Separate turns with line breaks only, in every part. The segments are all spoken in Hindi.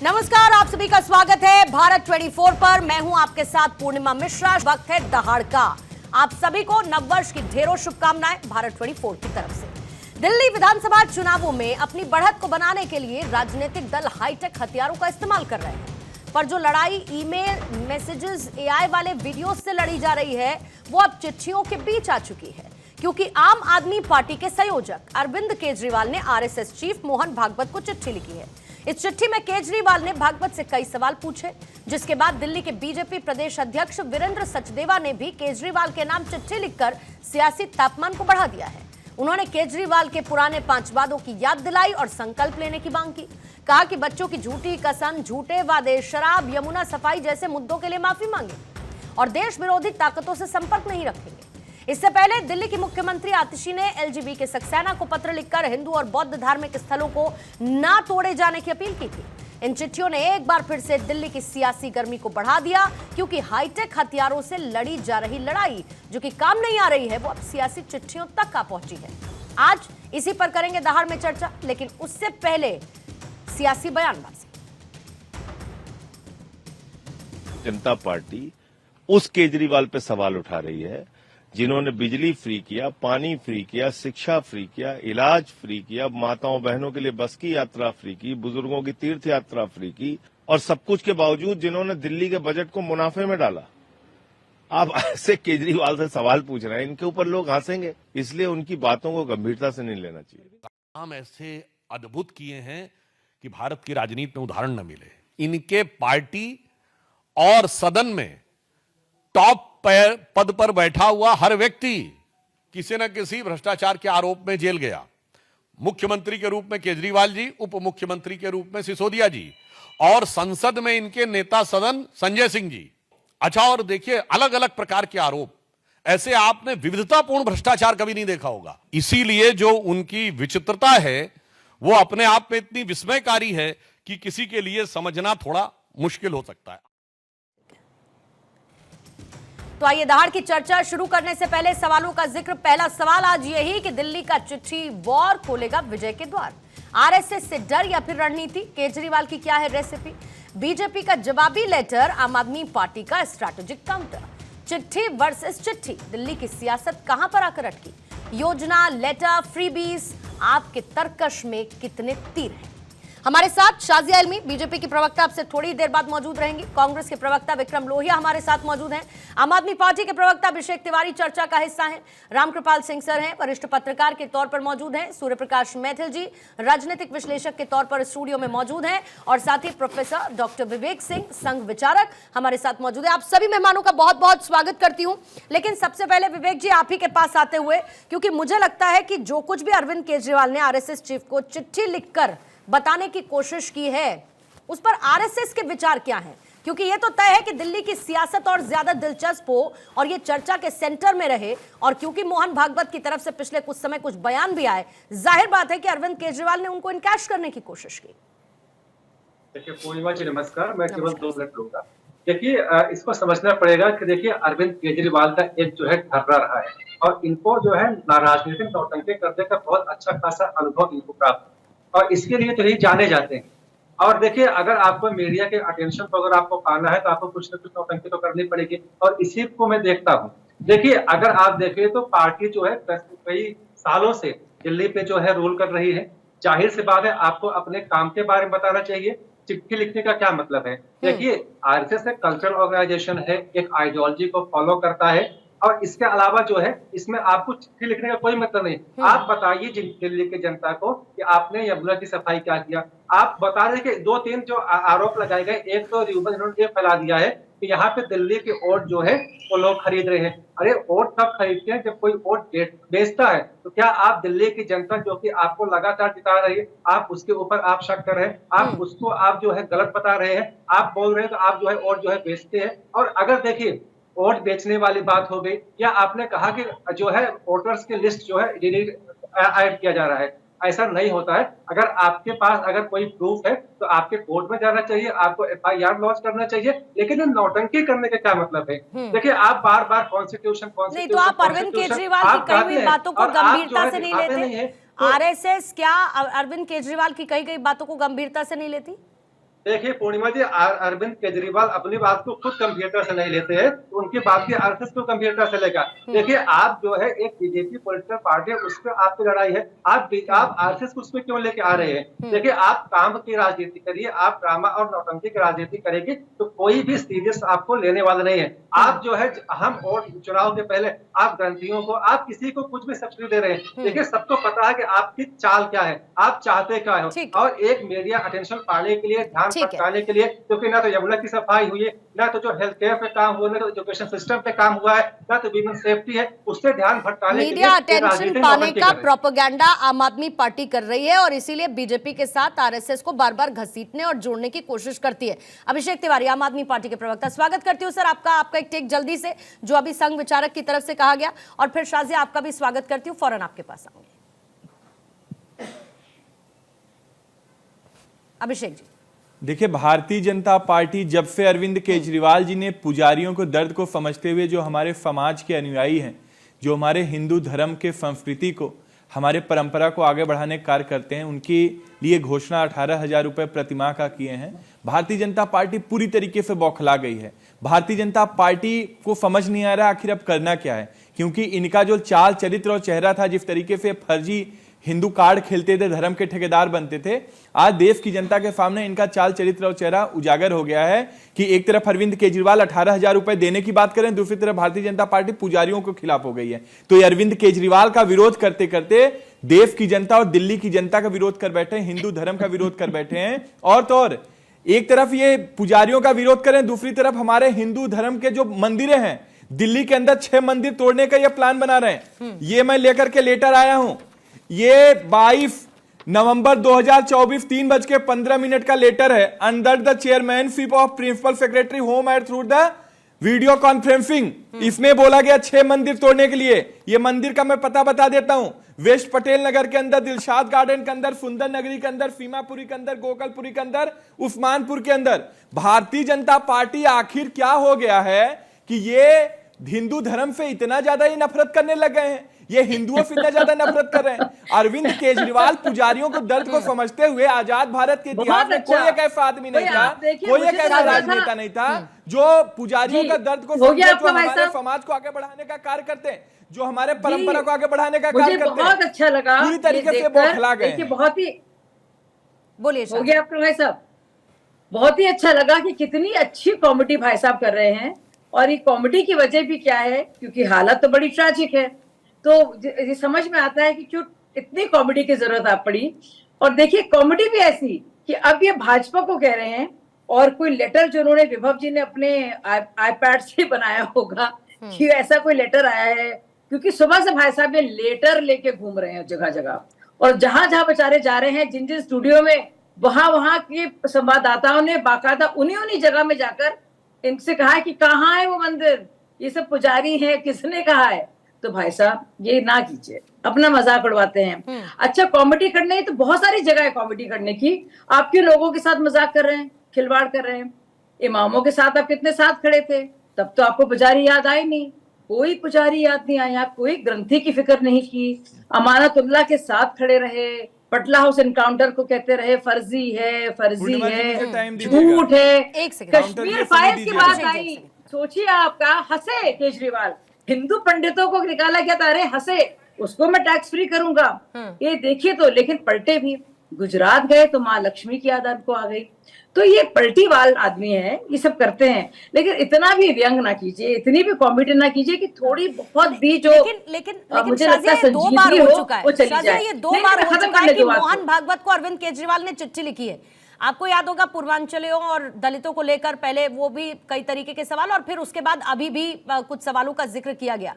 नमस्कार, आप सभी का स्वागत है भारत 24 पर। मैं हूं आपके साथ पूर्णिमा मिश्रा। वक्त है दहाड़ का। आप सभी को नववर्ष की ढेरों शुभकामनाएं भारत 24 की तरफ से। दिल्ली विधानसभा चुनावों में अपनी बढ़त को बनाने के लिए राजनीतिक दल हाईटेक हथियारों का इस्तेमाल कर रहे हैं, पर जो लड़ाई ईमेल, मैसेजेस, एआई वाले वीडियो से लड़ी जा रही है, वो अब चिट्ठियों के बीच आ चुकी है। क्योंकि आम आदमी पार्टी के संयोजक अरविंद केजरीवाल ने आरएसएस चीफ मोहन भागवत को चिट्ठी लिखी है। इस चिट्ठी में केजरीवाल ने भागवत से कई सवाल पूछे, जिसके बाद दिल्ली के बीजेपी प्रदेश अध्यक्ष वीरेंद्र सचदेवा ने भी केजरीवाल के नाम चिट्ठी लिखकर सियासी तापमान को बढ़ा दिया है। उन्होंने केजरीवाल के पुराने 5 वादों की याद दिलाई और संकल्प लेने की मांग की। कहा कि बच्चों की झूठी कसम, झूठे वादे, शराब, यमुना सफाई जैसे मुद्दों के लिए माफी मांगे और देश विरोधी ताकतों से संपर्क नहीं रखेंगे। इससे पहले दिल्ली की मुख्यमंत्री आतिशी ने एलजीबी के सक्सेना को पत्र लिखकर हिंदू और बौद्ध धार्मिक स्थलों को ना तोड़े जाने की अपील की थी। इन चिट्ठियों ने एक बार फिर से दिल्ली की सियासी गर्मी को बढ़ा दिया, क्योंकि हाईटेक हथियारों से लड़ी जा रही लड़ाई जो कि काम नहीं आ रही है, वो अब सियासी चिट्ठियों तक आ पहुंची है। आज इसी पर करेंगे दहाड़ में चर्चा, लेकिन उससे पहले सियासी बयानबाजी।
जनता पार्टी उस केजरीवाल पे सवाल उठा रही है जिन्होंने बिजली फ्री किया, पानी फ्री किया, शिक्षा फ्री किया, इलाज फ्री किया, माताओं बहनों के लिए बस की यात्रा फ्री की, बुजुर्गों की तीर्थ यात्रा फ्री की, और सब कुछ के बावजूद जिन्होंने दिल्ली के बजट को मुनाफे में डाला। आप ऐसे केजरीवाल से सवाल पूछ रहे हैं, इनके ऊपर लोग हंसेंगे, इसलिए उनकी बातों को गंभीरता से नहीं लेना चाहिए।
काम ऐसे अद्भुत किए हैं कि भारत की राजनीति में उदाहरण न मिले। इनके पार्टी और सदन में टॉप पद पर बैठा हुआ हर व्यक्ति किसी न किसी भ्रष्टाचार के आरोप में जेल गया। मुख्यमंत्री के रूप में केजरीवाल जी, उप मुख्यमंत्री के रूप में सिसोदिया जी, और संसद में इनके नेता सदन संजय सिंह जी। अच्छा, और देखिए अलग अलग प्रकार के आरोप, ऐसे आपने विविधतापूर्ण भ्रष्टाचार कभी नहीं देखा होगा। इसीलिए जो उनकी विचित्रता है वो अपने आप में इतनी विस्मयकारी है कि किसी के लिए समझना थोड़ा मुश्किल हो सकता है।
तो आइए दहाड़ की चर्चा शुरू करने से पहले सवालों का जिक्र। पहला सवाल आज यही कि दिल्ली का चिट्ठी वॉर खोलेगा विजय के द्वार। आरएसएस से डर या फिर रणनीति? केजरीवाल की क्या है रेसिपी? बीजेपी का जवाबी लेटर, आम आदमी पार्टी का स्ट्रैटेजिक काउंटर। चिट्ठी वर्सेस चिट्ठी, दिल्ली की सियासत कहां पर आकर अटकी? योजना, लेटर, फ्रीबीज, आपके तर्कश में कितने तीर हैं? हमारे साथ शाजिया इल्मी, बीजेपी की प्रवक्ता, आपसे थोड़ी देर बाद मौजूद रहेंगी। कांग्रेस के प्रवक्ता विक्रम लोहिया हमारे साथ मौजूद हैं। आम आदमी पार्टी के प्रवक्ता अभिषेक तिवारी चर्चा का हिस्सा हैं। रामकृपाल सिंह सर हैं, वरिष्ठ पत्रकार के तौर पर मौजूद हैं। सूर्य प्रकाश मैथिल जी राजनीतिक विश्लेषक के तौर पर स्टूडियो में मौजूद हैं, और साथ ही प्रोफेसर डॉक्टर विवेक सिंह, संघ विचारक, हमारे साथ मौजूद है। आप सभी मेहमानों का बहुत बहुत स्वागत करती हूं। लेकिन सबसे पहले विवेक जी, आप ही के पास आते हुए, क्योंकि मुझे लगता है कि जो कुछ भी अरविंद केजरीवाल ने आरएसएस चीफ को चिट्ठी लिखकर बताने की कोशिश की है, उस पर आरएसएस के विचार क्या हैं? क्योंकि यह तो तय है कि दिल्ली की सियासत और ज्यादा दिलचस्प हो और ये चर्चा के सेंटर में रहे, और क्योंकि मोहन भागवत की तरफ से पिछले कुछ समय कुछ बयान भी आए, जाहिर बात है कि अरविंद केजरीवाल ने उनको इनकैश करने की कोशिश की।
देखिए पूर्णिमा जी नमस्कार, मैं केवल 2 मिनट लूंगा। देखिए इसको समझना पड़ेगा कि देखिए अरविंद केजरीवाल का एक जो है ढर्रा रहा है, और इनको जो है राजनीतिक नौटंकी करने का बहुत अच्छा खासा अनुभव इनको प्राप्त है, और इसके लिए तो यही जाने जाते हैं। और देखिए अगर आपको मीडिया के अटेंशन को अगर आपको पाना है तो आपको कुछ न कुछ नौटंकी तो करनी पड़ेगी, और इसी को मैं देखता हूँ। देखिए अगर आप देखें तो पार्टी जो है कई सालों से दिल्ली पे जो है रूल कर रही है। जाहिर सी बात है आपको अपने काम के बारे में बताना चाहिए। चिट्ठी लिखने का क्या मतलब है? देखिए आरएसएस एक कल्चरल ऑर्गेनाइजेशन है, एक आइडियोलॉजी को फॉलो करता है, और इसके अलावा जो है इसमें आपको चिट्ठी लिखने का कोई मतलब नहीं। आप बताइए दिल्ली की जनता को कि आपने यमुना की सफाई क्या किया। आप बता रहे कि 2-3 जो आरोप लगाए गए, एक तो रियूबन इन्होंने ये फैला दिया है कि यहाँ पे दिल्ली के वोट जो है वो लोग खरीद रहे हैं। अरे वोट कब खरीदते हैं? जब कोई वोट बेचता है। तो क्या आप दिल्ली की जनता जो कि आपको लगातार जिता रही है, आप उसके ऊपर आप शक कर रहे हैं, आप उसको आप जो है गलत बता रहे हैं, आप बोल रहे हैं तो आप जो है वोट जो है बेचते हैं। और अगर देखिए वोट बेचने वाली बात हो गई, या आपने कहा कि जो है वोटर्स की लिस्ट जो है ऐड किया जा रहा है, ऐसा नहीं होता है। अगर आपके पास अगर कोई प्रूफ है तो आपके कोर्ट में जाना चाहिए, आपको एफआईआर लॉन्च करना चाहिए, लेकिन नौटंकी करने का क्या मतलब है? देखिए आप बार बार कॉन्स्टिट्यूशन
नहीं, तो आप अरविंद केजरीवाल की कही हुई बातों को गंभीरता से नहीं लेते? आरएसएस क्या अरविंद केजरीवाल की कही गई बातों को गंभीरता से नहीं लेती?
देखिए पूर्णिमा जी, अरविंद केजरीवाल अपनी बात को खुद कंप्यूटर से नहीं लेते हैं, तो उनकी बात की आरएसएस को कंप्यूटर से लेगा। देखिए आप जो है एक बीजेपी पॉलिटिकल पार्टी है, उस पर आपकी लड़ाई है, आप आरएसएस को उस पर क्यों लेके आ रहे हैं? देखिए आप काम की राजनीति करिए, आप ड्रामा और नौटंकी की राजनीति करेंगे तो कोई भी सीरियस आपको लेने वाला नहीं है। आप जो है हम और चुनाव के पहले आप ग्रंथियों को, आप किसी को कुछ भी सब्सिडी दे रहे हैं। देखिए सबको पता है कि आपकी चाल क्या है, आप चाहते क्या हो, और एक मीडिया अटेंशन पाने के लिए, ध्यान भटकाने के लिए, क्योंकि ना तो यमुना की सफाई हुई है, ना तो जो हेल्थ केयर पे काम हुआ, ना तो एजुकेशन सिस्टम पे काम हुआ है, ना तो विमेन सेफ्टी है, उससे ध्यान भटकाने के लिए
मीडिया अटेंशन पाने का प्रोपेगेंडा आम आदमी पार्टी कर रही है और इसीलिए बीजेपी के साथ आरएसएस को बार बार घसीटने और जोड़ने की कोशिश करती है। अभिषेक तिवारी, आम आदमी पार्टी के प्रवक्ता, स्वागत करती हूं सर आपका एक टेक जल्दी से जो अभी संघ विचारक की तरफ से कहा गया, और फिर शाजिया आपका भी स्वागत करती हूं, फौरन आपके पास आऊंगी। अभिषेक जी,
देखिए, भारतीय जनता पार्टी जब से अरविंद केजरीवाल जी ने पुजारियों को दर्द को समझते हुए जो हमारे समाज के अनुयायी हैं, जो हमारे हिंदू धर्म के संस्कृति को, हमारे परंपरा को आगे बढ़ाने का कार्य करते हैं, उनके लिए घोषणा 18,000 रुपए प्रतिमाह का किए हैं। भारतीय जनता पार्टी पूरी तरीके से बौखला गई है। भारतीय जनता पार्टी को समझ नहीं आ रहा आखिर अब करना क्या है, क्योंकि इनका जो चाल चरित्र और चेहरा था, जिस तरीके से फर्जी हिंदू कार्ड खेलते थे, धर्म के ठेकेदार बनते थे, आज देश की जनता के सामने इनका चाल चरित्र और चेहरा उजागर हो गया है कि एक तरफ अरविंद केजरीवाल 18,000 रुपए देने की बात करें, दूसरी तरफ भारतीय जनता पार्टी पुजारियों के खिलाफ हो गई है। तो ये अरविंद केजरीवाल का विरोध करते करते देश की जनता और दिल्ली की जनता का विरोध कर बैठे हैं, हिंदू धर्म का विरोध कर बैठे हैं। और तो और एक तरफ ये पुजारियों का विरोध करें, दूसरी तरफ हमारे हिंदू धर्म के जो मंदिरें हैं, दिल्ली के अंदर 6 मंदिर तोड़ने का ये प्लान बना रहे हैं। ये मैं लेकर के लेटर आया हूं, ये 22 नवंबर 2024 3:15 का लेटर है। Under the chairmanship of principal secretary home and through the video conferencing, इसमें बोला गया 6 मंदिर तोड़ने के लिए। ये मंदिर का मैं पता बता देता हूं, वेस्ट पटेल नगर के अंदर, दिलशाद गार्डन के अंदर, सुंदर नगरी के अंदर, सीमापुरी के अंदर, गोकलपुरी के अंदर, उस्मानपुर के अंदर। भारतीय जनता पार्टी आखिर क्या हो गया है कि ये हिंदू धर्म से इतना ज्यादा ये नफरत करने लग गए हैं, ये हिंदुओं से इतना ज्यादा नफरत कर रहे हैं। अरविंद केजरीवाल पुजारियों को दर्द को समझते हुए आजाद भारत के इतिहास में कोई एक ऐसा आदमी नहीं था, कोई एक ऐसा राजनेता नहीं था जो पुजारियों का दर्द को समझते हुए हमारे समाज को आगे बढ़ाने का कार्य करते हैं, जो हमारे परंपरा को आगे बढ़ाने का कार्य करते हैं।
बहुत अच्छा लगा,
पूरी तरीके से बौखला गए।
बहुत ही
बोलिए
हो गया आपका भाई साहब, बहुत ही अच्छा लगा कि कितनी अच्छी कॉमेडी भाई साहब कर रहे हैं। और ये कॉमेडी की वजह भी क्या है, क्योंकि हालत तो बड़ी ट्रैजिक है, तो ये समझ में आता है कि क्यों इतनी कॉमेडी की जरूरत आप पड़ी। और देखिए कॉमेडी भी ऐसी कि अब ये भाजपा को कह रहे हैं, और कोई लेटर जो उन्होंने विभव जी ने अपने आईपैड से बनाया होगा कि ऐसा कोई लेटर आया है, क्योंकि सुबह से भाई साहब ये लेटर लेके घूम रहे हैं जगह जगह, और जहां जहां बेचारे जा रहे हैं, जिन जिन स्टूडियो में, वहां के संवाददाताओं ने बाकायदा उन्हीं जगह में जाकर इनसे कहा है कि कहाँ है वो मंदिर, ये सब पुजारी है, किसने कहा है। तो भाई साहब ये ना कीजिए, अपना मजाक उड़वाते हैं। अच्छा कॉमेडी करने की तो बहुत सारी जगह है कॉमेडी करने की, आप क्यों लोगों के साथ मजाक कर रहे हैं, खिलवाड़ कर रहे हैं। इमामों के साथ आप कितने साथ खड़े थे, तब तो आपको पुजारी याद आई नहीं, कोई पुजारी याद नहीं आया, कोई ग्रंथी की फिक्र नहीं की, अमानतुल्लाह के साथ खड़े रहे, पटला हाउस एनकाउंटर को कहते रहे फर्जी है, झूठ है। कश्मीर फाइल्स की बात आई, सोचिए आपका, हंसे केजरीवाल, हिंदू पंडितों को निकाला गया था, अरे हंसे, उसको मैं टैक्स फ्री करूंगा, ये देखिए। तो लेकिन पलटे भी, गुजरात गए तो माँ लक्ष्मी की याद आपको आ गई। तो ये पलटीवाल आदमी है, ये सब करते हैं, लेकिन इतना भी व्यंग ना कीजिए, इतनी भी कॉमेडी ना कीजिए कि थोड़ी बहुत भी जो
लेकिन
मुझे लगता है
दो बार हो चुका है,
वो चली जाए।
ये 2 बार हो चुका है कि मोहन भागवत को अरविंद केजरीवाल ने चिट्ठी लिखी है। आपको याद होगा पूर्वांचलियों और दलितों को लेकर पहले वो भी कई तरीके के सवाल, और फिर उसके बाद अभी भी कुछ सवालों का जिक्र किया गया।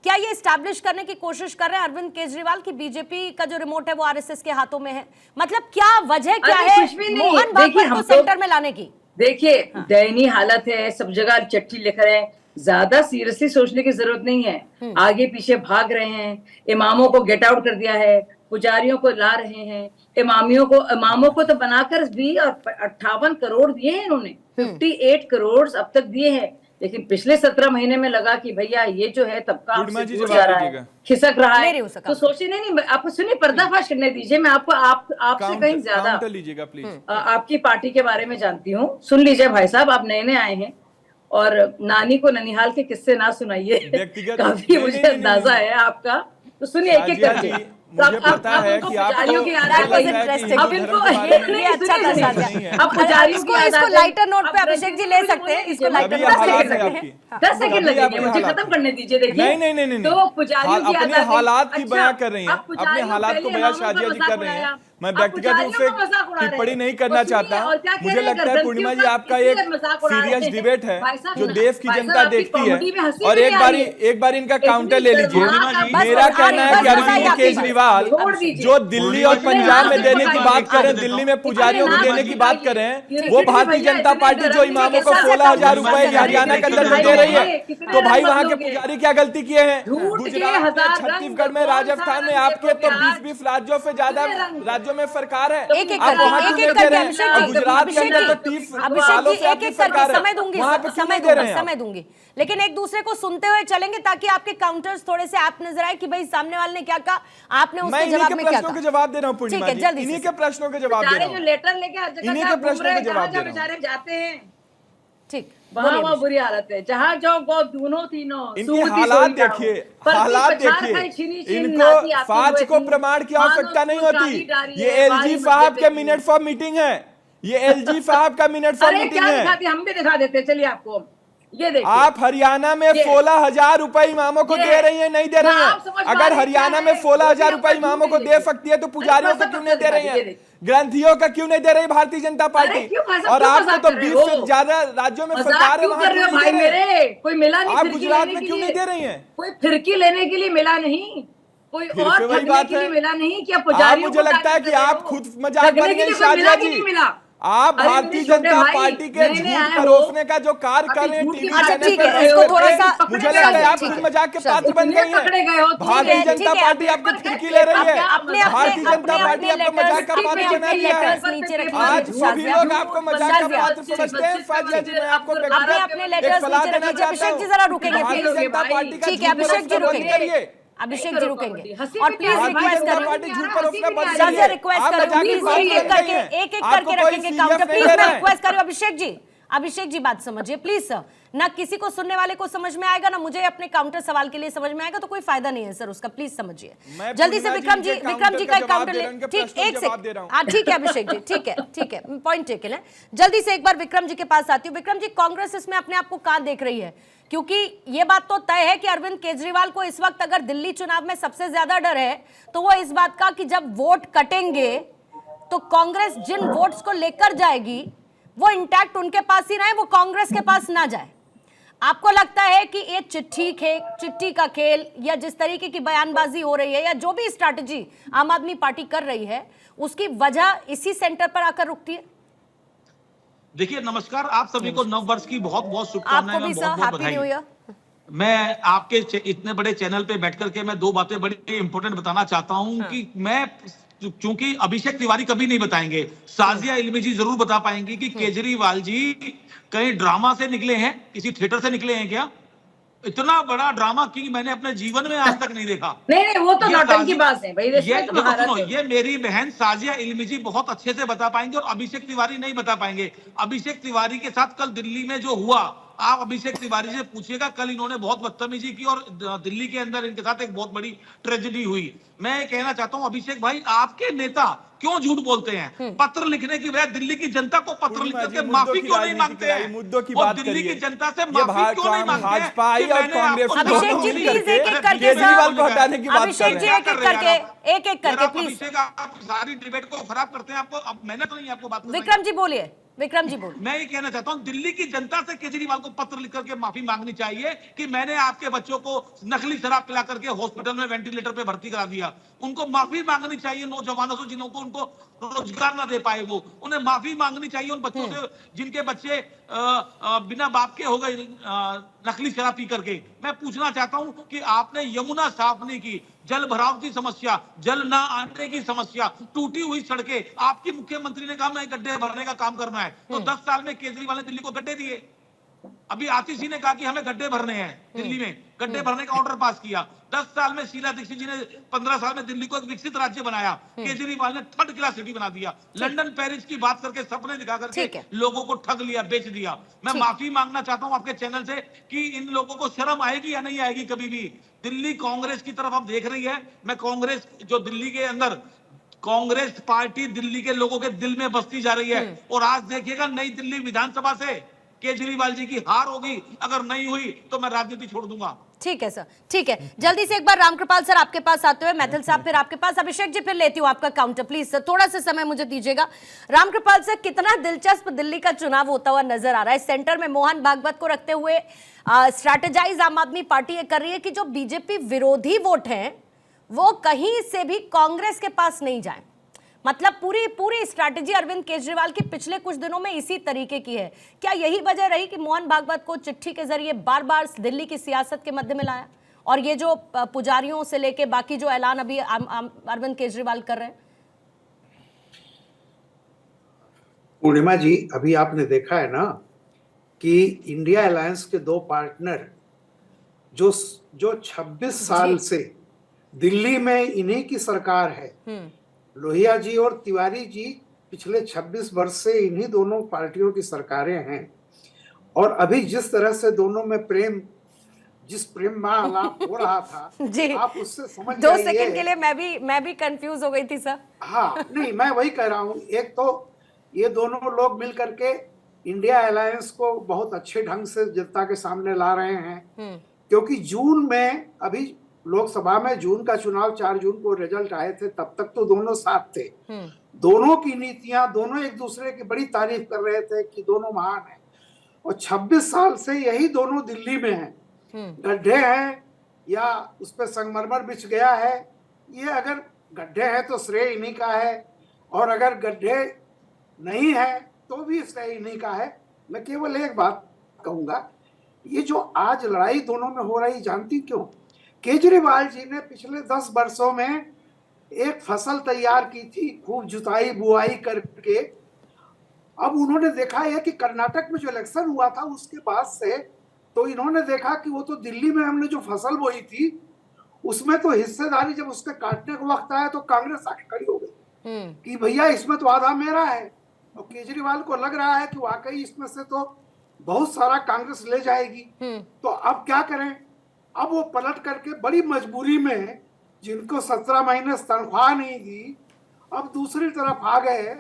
क्या ये एस्टैब्लिश करने की कोशिश कर रहे हैं अरविंद केजरीवाल की बीजेपी का जो रिमोट है वो आरएसएस के हाथों में है? मतलब क्या वजह क्या है मोहन भागवत को सेंटर में लाने की?
देखिए दयनीय हालत है, सब जगह चिट्ठी लिख रहे हैं, ज्यादा सीरियसली सोचने की जरूरत नहीं है। आगे पीछे भाग रहे हैं, इमामों को गेट आउट कर दिया है, पुजारियों को ला रहे हैं, इमामों को तो बनाकर भी, और 58 करोड़ दिए हैं इन्होंने, 58 करोड़ अब तक दिए हैं। लेकिन पिछले 17 महीने में लगा कि भैया ये जो है तबका
पूर्णिमा
आपसे
जी,
दूर
जवाब
जा रहा है,
दीजिएगा।
खिसक रहा
ले रही
है,
हूं उसका
तो सोचिए नहीं, आपको सुनिए, पर्दाफाश करने दीजिए। मैं आपको आपसे कहीं ज्यादा
काउंटर लीजिएगा प्लीज।
आपकी पार्टी के बारे में जानती हूँ। सुन लीजिए भाई साहब, आप नए नए आए हैं और नानी को ननिहाल के किस्से ना सुनाइए।
व्यक्तिगत
काफी
नहीं,
मुझे
नहीं, नहीं,
अंदाजा
नहीं।
है आपका, तो सुनिए एक एक
शाजिया
करके।
जी,
तो
मुझे
अब
पता है
उनको
कि आपको
पुजारियों की याद
मुझे
आ गई।
लगता है कि
अब
हिंदू
इनको
धर्म के बारे में
नहीं,
ये अच्छा
सुनिए,
था
सुनिए।
शाजिया।
अब पुजारियों की याद आ
इसको
गई।
लाइटर नोट पे
अब
अभिषेक जी ले सकते हैं, इसको लाइटर
अभी
नोट पे ले
हालात है
सकते
आपकी।
हैं।
10 सेकंड
अभी
लगेंगे,
आपके
मुझे
हालात
खत्म
है।
करने दीजिए। देखिए
नहीं।
तो पुजारियों की याद
अपने
आ गई।
हालात की
अच्छा,
बयां कर रही हैं,
अब
अपने
पुजारियों
हालात को
पहले
बयां
इमामों का
शाजिया जी
मजाक
कर रही हैं।
उड़ाया,
मैं
अब
व्यक्तिगत रूप
पुजारियों
से
का मजाक उड़ा रहे
टिप्पणी
हैं।
नहीं करना
और सुनिए,
चाहता।
और क्या कह
मुझे
रहे हैं,
लगता है पूर्णिमा जी, आपका
इसलिए
एक
मजाक उड़ा रहे
सीरियस
हैं।
डिबेट है
भाई साहब,
जो देश की
भाई
जनता
साहब, आपकी
देखती है।
कॉमेडी में हंसी
और
भी
एक
नहीं
बार
आ रही है।
एक बार इनका काउंटर ले लीजिए।
पूर्णिमा जी,
मेरा
बस,
कहना है कि
बस,
अरविंद
बस,
केजरीवाल
छोड़ दीजिए।
जो दिल्ली और पंजाब में देने की बात करें, दिल्ली में पुजारियों को देने की बात करें, वो भारतीय जनता पार्टी जो इमामों को 16,000 रुपए हरियाणा के अंदर जो दे रही है, तो भाई वहां के पुजारी क्या गलती किए हैं? गुजरात में, छत्तीसगढ़ में, राजस्थान में आपके तो 20-20 राज्यों से ज्यादा राज्यों में सरकार है।
एक एक
आप
करके,
वहाँ
एक
क्यों
एक
नहीं दे
करके
रहे हैं?
अभिषेक
और
जी,
गुजरात के
अभिषेक
अंदर तो
जी,
30
अभिषेक
सालों
जी,
से
एक
आपकी
एक करके
सरकार है।
समय दूंगी,
वहाँ पे क्यों
समय
नहीं दे रहे
दूंगी,
हैं?
समय दूंगी, लेकिन एक दूसरे को सुनते हुए चलेंगे ताकि आपके काउंटर्स थोड़े से आप नजर आए कि भाई सामने वाले ने क्या कहा, आपने
मैं
उसके
इन्हीं
जवाब
के
में क्या
प्रश्नों के
कहा।
जवाब दे रहा हूँ पूर्णिमा
ठीक है,
जी,
जल्दी
इन्हीं
से।
के प्रश्नों के जवाब दे
बेचारे
रहा
जो
हूँ।
लेटर लेके हर जगह
इन्हीं
से
के
घूम
प्रश्नों
रहे
के
हैं,
जवाब
जहाँ
दे
जहाँ
रहा हूँ।
बेचारे जाते हैं
ठीक,
वहाँ बुरी हालत है। जहाँ जाओ वो दोनों तीनों
इनके
सूरती
हालात
सोई जाओ।
देखिए,
परती
हालात
पछाड़
देखिए।
खाई छिनी छिन
इनको
नाती आती
फाज
हुए
को
थी।
प्रमाण की
मानो
आवश्यकता नहीं
स्कूल
होती।
डाली डाली
ये
है,
एलजी
बारी
साहब
मध्य
के
पे
मिनट फॉर मीटिंग है। ये एलजी साहब का मिनट फॉर
अरे
मीटिंग
क्या
है।
दिखाते, हम भी दिखा देते, चलिए आपको ये देखिए।
आप हरियाणा में
ये-
16,000 रुपए इमामों को
ये-
दे रही हैं, नहीं दे रही
आप समझ
हैं?
पा
अगर
रहे हैं
हरियाणा
क्या
में
है?
16,000 रुपए
देखिए,
इमामों को
देखिए।
दे सकती है तो पुजारियों को
अरे
क्यों नहीं दे रही
ये
है?
देखिए।
ग्रंथियों का क्यों नहीं दे रही भारतीय जनता पार्टी?
क्यों मजाक-
और
क्यों
आपको
मजाक
तो
कर रहे
20 से
हो?
ज्यादा राज्यों में
मजाक
सरकार है,
क्यों
वहां
कर रहे हो
क्यों
भाई
नहीं दे रहे हैं?
मेरे? कोई मिला नहीं
आप
फिरकी
गुजरात
लेने
में
के
क्यों
लिए।
नहीं दे रही हैं?
कोई फिरकी लेने के लिए मिला नहीं, कोई
फिर
और
से वही
ठगने
बात
के लिए
है।
मिला नहीं कि
आप
पुजारियों
मुझे
को
लगता है
टारगेट
कि
कर रहे
आप
हो।
खुद मजाक
ठगने
बन
के
गई
लिए कोई मिला
शाजिया
कि
जी।
नहीं मिला?
आप
अरे
भारतीय
मेरे छोटे
जनता
भाई,
पार्टी के
नए नए
झूठ
आए हो।
परोसने का जो कार्य कर
अभी
रहे हैं
झूठ की
टीवी
बात
चैनल
ठीक
पे
है, इसको
बैठ
थोड़ा
के,
सा-
मुझे
पकड़े
लगता है
गए
आप
ठीक
खुद
है,
मजाक के
चलो।
पात्र बन
इतने
गई
पकड़े गए
हैं।
हो, ठीक
भारतीय
है,
जनता
ठीक है,
पार्टी आपकी
अपने-
फिरकी ले रही है।
अपने
भारतीय जनता
अपने
पार्टी आपको
लेटर्स
मजाक का पात्र
अपने
बना दिया
लेटर्स
है।
नीचे रखिए
आज वो भी लोग आपको मजाक का
शाजिया।
पात्र समझते हैं। फाजिया जी, मैं आपको
अपने
व्यक्तिगत
अपने
एक
लेटर्स
सलाह
नीचे
देना
रखिए।
चाहता
अभिषेक जी
हूं।
जरा रुकेंगे
भारतीय
प्लीज।
जनता पार्टी का
ठीक है,
झूठ
अभिषेक जी
परोसना बंद
रुकेंगे,
करिए।
अभिषेक
नहीं
जी
करो
रुकेंगे
कॉमेडी। हंसी
और
भी
प्लीज
नहीं आ रही,
रिक्वेस्ट
भारतीय
कर
जनता
रही
पार्टी
हूँ,
झूठ परोसना बंद
शाजिया
करिए।
रिक्वेस्ट
आप
कर रही
मजाक
हूँ,
की
प्लीज
बात
एक एक
कर रही
करके
हैं।
एक एक
आपको
करके
कोई
रखेंगे
सीरियस
काउंटर।
नहीं
प्लीज
ले
मैं
रहा है।
रिक्वेस्ट कर रही हूँ अभिषेक जी, अभिषेक जी बात समझिए प्लीज सर। ना किसी को सुनने वाले को समझ में आएगा, ना मुझे अपने काउंटर सवाल के लिए समझ में आएगा, तो कोई फायदा नहीं है सर उसका, प्लीज समझिए।
मैं
जल्दी से
पूर्णिमा
विक्रम जी,
जी के
विक्रम जी का
काउंटर का
काउंटर
जवाब दे
ले।
रहा हूं, इनके
ठीक,
प्रश्नों
एक
के
से
जवाब दे रहा हूं।
हाँ ठीक है अभिषेक जी, ठीक है, पॉइंट टेकन है। जल्दी से एक बार विक्रम जी के पास आती हूँ। विक्रम जी, कांग्रेस इसमें अपने आप को कहां देख रही है? क्योंकि ये बात तो तय है कि अरविंद केजरीवाल को इस वक्त अगर दिल्ली चुनाव में सबसे ज्यादा डर है तो वो इस बात का कि जब वोट कटेंगे तो कांग्रेस जिन वोट्स को लेकर जाएगी वो इंटैक्ट उनके पास ही रहे, वो कांग्रेस के पास ना जाए। आपको लगता है कि ये चिट्ठी का खेल या जिस तरीके की बयानबाजी हो रही है या जो भी स्ट्रैटेजी आम आदमी पार्टी कर रही है उसकी वजह इसी सेंटर पर आकर रुकती है?
देखिए, नमस्कार, आप सभी को नव वर्ष की बहुत बहुत शुभकामनाएं,
आपको भी सर,
बहुत बहुत
हैप्पी न्यू
बधाई।
ईयर।
मैं आपके इतने बड़े चैनल पे बैठ करके मैं दो बातें बड़ी इंपॉर्टेंट बताना चाहता हूं कि मैं, चूंकि अभिषेक तिवारी कभी नहीं बताएंगे, साजिया इल्मी जी जरूर बता पाएंगी कि केजरीवाल जी कहीं ड्रामा से निकले हैं, किसी थिएटर से निकले हैं क्या? इतना बड़ा ड्रामा की मैंने अपने जीवन में आज तक नहीं देखा।
नहीं वो तो
ये
नौटंकी
साजिया-
बात है भाई,
ये
इसमें तो
देखो,
महारत
सुनो,
है।
ये मेरी बहन साजिया इल्मी जी बहुत अच्छे से बता पाएंगे और अभिषेक तिवारी नहीं बता पाएंगे। अभिषेक तिवारी के साथ कल दिल्ली में जो हुआ, आप अभिषेक तिवारी से पूछिएगा, कल इन्होंने बहुत बदतमीजी की और दिल्ली के अंदर इनके साथ एक बहुत बड़ी ट्रेजेडी हुई। मैं कहना चाहता हूं अभिषेक भाई, आपके नेता क्यों झूठ बोलते हैं? पत्र लिखने की बजाय दिल्ली की जनता को पत्र लिख करके माफी क्यों नहीं मांगते हैं?
मुद्दों की
और
बात
दिल्ली
करिए।
की जनता से
ये
माफी क्यों नहीं मांगते हैं?
भाजपा
कि
और
मैंने
कांग्रेस
आपको
अभिषेक
नौकरी
जी,
दी।
प्लीज एक एक करके
केजरीवाल
सर।
को हटाने की बात कर
अभिषेक
रहे
जी
हैं।
एक एक करके प्लीज।
अभिषेक, आप सारी डिबेट को खराब करते हैं। आपको अब मैंने तो नहीं आपको बात बताई।
विक्रम जी बोलिए, विक्रम जी बोलिए।
मैं ये कहना चाहता हूं, दिल्ली की जनता से केजरीवाल को पत्र लिख करके माफी मांगनी चाहिए कि मैंने आपके बच्चों को नकली शराब पिला करके हॉस्पिटल में वेंटिलेटर पे भर्ती करा दिया। उनको माफी मांगनी चाहिए नौजवानों से जिनको उनको रोजगार ना दे पाए, वो उन्हें माफी मांगनी चाहिए उन बच्चों से जिनके बच्चे बिना बाप के हो गए नकली शराब पी करके। मैं पूछना चाहता हूं कि आपने यमुना साफ नहीं की, जल भराव की समस्या, जल ना आने की समस्या, टूटी हुई सड़कें, आपकी मुख्यमंत्री ने कहा मैं गड्ढे भरने का काम करना है, तो 10 साल में केजरीवाल ने दिल्ली को गड्ढे दिए। अभी आतिशी ने कहा कि हमें गड्ढे भरने हैं दिल्ली में, गड्ढे भरने का ऑर्डर पास किया। 10 साल में शीला दीक्षित जी ने 15 साल में दिल्ली को एक विकसित राज्य बनाया। केजरीवाल ने थर्ड क्लास सिटी बना दिया। लंदन पेरिस की बात करके सपने दिखा करके लोगों को ठग लिया, बेच दिया। मैं माफी मांगना चाहता हूं आपके चैनल से कि इन लोगों को शर्म आएगी या नहीं आएगी कभी भी। दिल्ली कांग्रेस की तरफ अब देख रही है। मैं कांग्रेस जो दिल्ली के अंदर कांग्रेस पार्टी दिल्ली के लोगों के दिल में बसती जा रही है। और आज देखिएगा नई दिल्ली विधानसभा से केजरीवाल जी की हार होगी। अगर नहीं हुई तो मैं राजनीति छोड़ दूंगा।
ठीक है सर, ठीक है। जल्दी से एक बार रामकृपाल सर आपके पास आते हुए, मैथिल साहब फिर आपके पास, अभिषेक जी फिर लेती हूं आपका काउंटर। प्लीज सर थोड़ा सा समय मुझे दीजिएगा। रामकृपाल सर, कितना दिलचस्प दिल्ली का चुनाव होता हुआ नजर आ रहा है। सेंटर में मोहन भागवत को रखते हुए स्ट्रैटेजाइज आम आदमी पार्टी ये कर रही है कि जो बीजेपी विरोधी वोट हैं वो कहीं से भी कांग्रेस के पास नहीं जाए। मतलब पूरी स्ट्रैटेजी अरविंद केजरीवाल की पिछले कुछ दिनों में इसी तरीके की है। क्या यही वजह रही कि मोहन भागवत को चिट्ठी के जरिए बार बार दिल्ली की सियासत के मध्य में लाया, और ये जो पुजारियों से लेके बाकी जो ऐलान अभी अरविंद केजरीवाल कर रहे हैं?
पूर्णिमा जी, अभी आपने देखा है ना कि इंडिया अलायंस के दो पार्टनर जो 26 साल से दिल्ली में इन्हीं की सरकार है, लोहिया जी और तिवारी जी पिछले 26 वर्ष से इन्हीं दोनों पार्टियों की सरकारें हैं। और अभी जिस तरह से दोनों में जिस प्रेम आलाप हो रहा था
जी,
आप उससे समझ
2 सेकंड के लिए मैं भी कंफ्यूज हो गई थी सर।
हाँ, नहीं, मैं वही कह रहा हूँ। एक तो ये दोनों लोग मिल करके इंडिया अलायंस को बहुत अच्छे ढंग से जनता के सामने ला रहे हैं, क्योंकि जून में अभी लोकसभा में जून का चुनाव 4 जून को रिजल्ट आए थे, तब तक तो दोनों साथ थे। दोनों की नीतियां, दोनों एक दूसरे की बड़ी तारीफ कर रहे थे कि दोनों महान हैं। और 26 साल से यही दोनों दिल्ली में हैं। गड्ढे हैं या उस पर संगमरमर बिछ गया है, ये अगर गड्ढे हैं तो श्रेय इन्हीं का है, और अगर गड्ढे नहीं है तो भी श्रेय इन्हीं का है। मैं केवल एक बात कहूंगा, ये जो आज लड़ाई दोनों में हो रही, जानती क्यों? केजरीवाल जी ने पिछले 10 वर्षों में एक फसल तैयार की थी, खूब जुताई बुआई करके। अब उन्होंने देखा है कि कर्नाटक में जो इलेक्शन हुआ था उसके बाद से तो इन्होंने देखा कि वो तो दिल्ली में हमने जो फसल बोई थी उसमें तो हिस्सेदारी जब उसके काटने का वक्त आया तो कांग्रेस आके खड़ी हो गई कि भैया इसमें तो आधा मेरा है। और केजरीवाल को लग रहा है कि वाकई इसमें से तो बहुत सारा कांग्रेस ले जाएगी। तो अब क्या करें? अब वो पलट करके बड़ी मजबूरी में, जिनको 17 महीने तनख्वाह नहीं दी, अब दूसरी तरफ आ गए।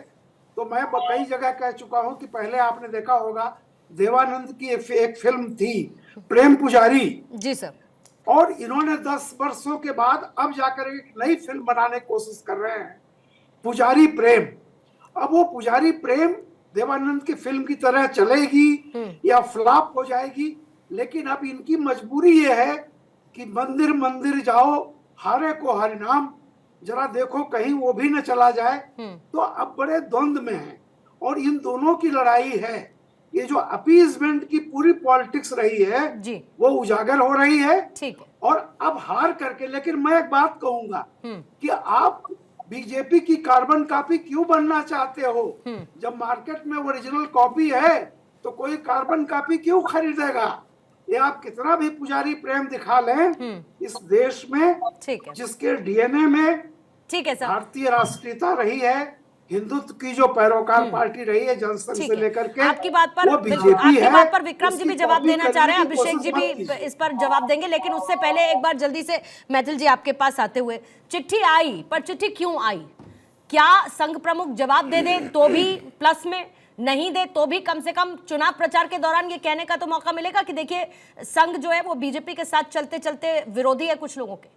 तो मैं कई जगह कह चुका हूं कि पहले आपने देखा होगा देवानंद की एक फिल्म थी प्रेम पुजारी
जी सर,
और इन्होंने 10 वर्षों के बाद अब जाकर एक नई फिल्म बनाने की कोशिश कर रहे हैं, पुजारी प्रेम। अब वो पुजारी प्रेम देवानंद की फिल्म की तरह चलेगी या फ्लॉप हो जाएगी, लेकिन अब इनकी मजबूरी ये है कि मंदिर मंदिर जाओ, हारे को हरिनाम जरा देखो कहीं वो भी न चला जाए। तो अब बड़े द्वंद में है और इन दोनों की लड़ाई है। ये जो अपीजमेंट की पूरी पॉलिटिक्स रही है
जी,
वो उजागर हो रही है।
ठीक है।
और अब हार करके, लेकिन मैं एक बात कहूंगा कि आप बीजेपी की कार्बन कॉपी क्यों बनना चाहते हो? जब मार्केट में ओरिजिनल कॉपी है तो कोई कार्बन कॉपी क्यों खरीदेगा? ये आप कितना भी पुजारी प्रेम दिखा लें, इस देश में
ठीक है,
जिसके डीएनए में
ठीक है सर,
भारतीय राष्ट्रीयता रही है, हिंदुत्व की जो पैरोकार पार्टी रही है जनसंघ से लेकर के,
आपकी बात पर विक्रम जी भी जवाब देना चाह रहे हैं, अभिषेक जी भी इस पर जवाब देंगे, लेकिन उससे पहले एक बार जल्दी से मैथिल जी आपके पास आते हुए, चिट्ठी आई पर चिट्ठी क्यों आई? क्या संघ प्रमुख जवाब दे दे तो भी प्लस में, नहीं दे तो भी कम से कम चुनाव प्रचार के दौरान ये कहने का तो मौका मिलेगा कि देखिए संघ जो है वो बीजेपी के साथ चलते चलते विरोधी है कुछ लोगों के?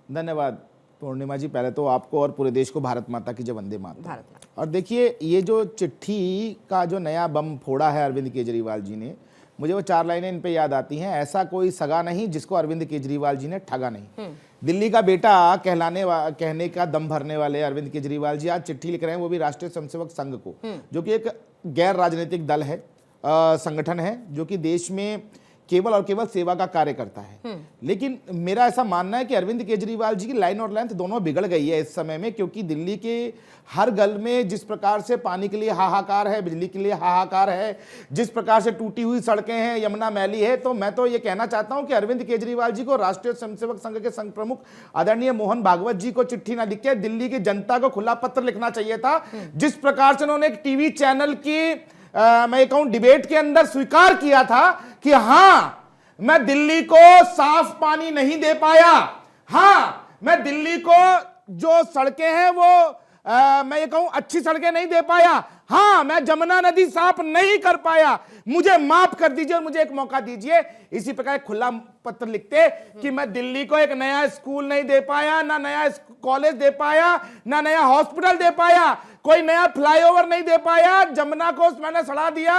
धन्यवाद पूर्णिमा जी, पहले तो आपको और पूरे देश को भारत माता की जय, वंदे मातरम। और देखिए ये जो चिट्ठी का जो नया बम फोड़ा है अरविंद केजरीवाल जी ने, मुझे वो 4 लाइनें इन पे याद आती हैं। ऐसा कोई सगा नहीं जिसको अरविंद केजरीवाल जी ने ठगा नहीं। दिल्ली का बेटा कहने का दम भरने वाले अरविंद केजरीवाल जी आज चिट्ठी लिख रहे हैं, वो भी राष्ट्रीय स्वयंसेवक संघ को, जो कि एक गैर राजनीतिक दल है, संगठन है, जो कि देश में केवल और केवल सेवा का कार्य करता है। लेकिन मेरा ऐसा मानना है कि अरविंद केजरीवाल जी की लाइन और लेंथ दोनों बिगड़ गई है इस समय में, क्योंकि दिल्ली के हर गल में जिस प्रकार से पानी के लिए हाहाकार है, बिजली के लिए हाहाकार है, जिस प्रकार से टूटी हुई सड़कें हैं, यमुना मैली है, तो मैं तो ये कहना चाहता हूं कि अरविंद केजरीवाल जी को राष्ट्रीय स्वयंसेवक संघ के संघ प्रमुख आदरणीय मोहन भागवत जी को चिट्ठी ना लिख के दिल्ली की जनता को खुला पत्र लिखना चाहिए था। जिस प्रकार से उन्होंने एक टीवी चैनल की मैं कहूं डिबेट के अंदर स्वीकार किया था कि हां मैं दिल्ली को साफ पानी नहीं दे पाया, हां मैं दिल्ली को जो सड़कें हैं वो मैं ये कहूं अच्छी सड़कें नहीं दे पाया, हां मैं जमुना नदी साफ नहीं कर पाया, मुझे माफ कर दीजिए और मुझे एक मौका दीजिए। इसी प्रकार खुला पत्र लिखते कि मैं दिल्ली को एक नया स्कूल नहीं दे पाया, ना नया कॉलेज दे पाया, ना नया हॉस्पिटल दे पाया, कोई नया फ्लाईओवर नहीं दे पाया, जमुना को मैंने सड़ा दिया,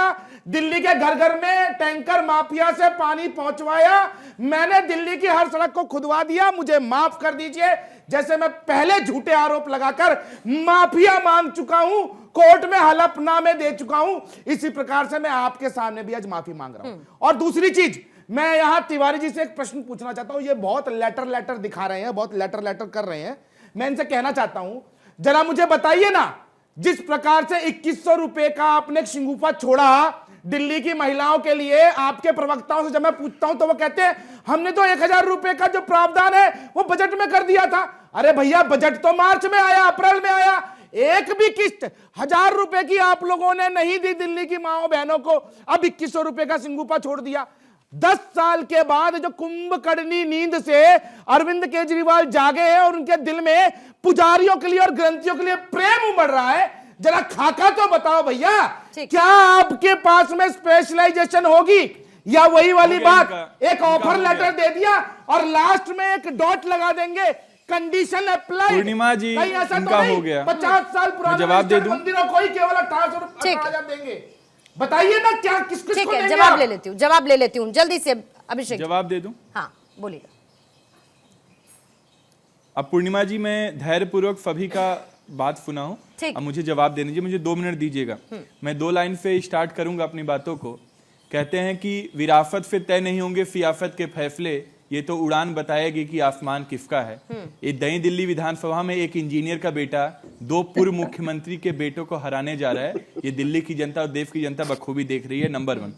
दिल्ली के घर घर में टैंकर माफिया से पानी पहुंचवाया, मैंने दिल्ली की हर सड़क को खुदवा दिया, मुझे माफ कर दीजिए। जैसे मैं पहले झूठे आरोप लगाकर माफिया मांग चुका हूं, कोर्ट में हलफनामे दे चुका हूं, इसी प्रकार से मैं आपके सामने भी आज माफी मांग रहा हूं। और दूसरी चीज, मैं यहां तिवारी जी से एक प्रश्न पूछना चाहता हूं। ये बहुत लेटर दिखा रहे हैं, बहुत लेटर कर रहे हैं। मैं इनसे कहना चाहता हूं, जरा मुझे बताइए ना, जिस प्रकार से 2100 रुपए का आपने एक शिंगुफा छोड़ा दिल्ली की महिलाओं के लिए, आपके प्रवक्ताओं से जब मैं पूछता हूं तो वो कहते हैं हमने तो 1000 रुपए का जो प्रावधान है वो बजट में कर दिया था। अरे भैया, बजट तो मार्च में आया, अप्रैल में आया, एक भी किस्त 1000 रुपए की आप लोगों ने नहीं दी दिल्ली की माओ बहनों को, अब 2100 रुपए का सिंगुफा छोड़ दिया। 10 साल के बाद जो कुंभकर्णी नींद से अरविंद केजरीवाल जागे हैं और उनके दिल में पुजारियों के लिए और ग्रंथियों के लिए प्रेम उमड़ रहा है, जरा खाका तो बताओ भैया, क्या आपके पास में स्पेशलाइजेशन होगी या वही वाली बात एक ऑफर लेटर दे दिया और लास्ट में एक डॉट लगा देंगे, कंडीशन अप्लाई।
पूर्णिमा जी, इनका हो गया
50 साल पुराना
जवाब दे दूं?
मंदिरों को ही केवल 18,000 देंगे। बताइए ना क्या किस
ठीक है, जवाब ले लेती हूँ जल्दी से। अभिषेक
जवाब दे दूं?
हाँ बोलिएगा।
अब पूर्णिमा जी, मैं धैर्यपूर्वक सभी का बात सुना हूं, अब मुझे जवाब देने दीजिए, मुझे 2 मिनट दीजिएगा। मैं 2 लाइन से स्टार्ट करूंगा अपनी बातों को। कहते हैं कि विरासत से तय नहीं होंगे सियासत के फैसले, ये तो उड़ान बताएगी कि आसमान किसका है। ये नई दिल्ली विधानसभा में एक इंजीनियर का बेटा 2 पूर्व मुख्यमंत्री के बेटों को हराने जा रहा है। ये दिल्ली की जनता और देश की जनता बखूबी देख रही है, नंबर 1।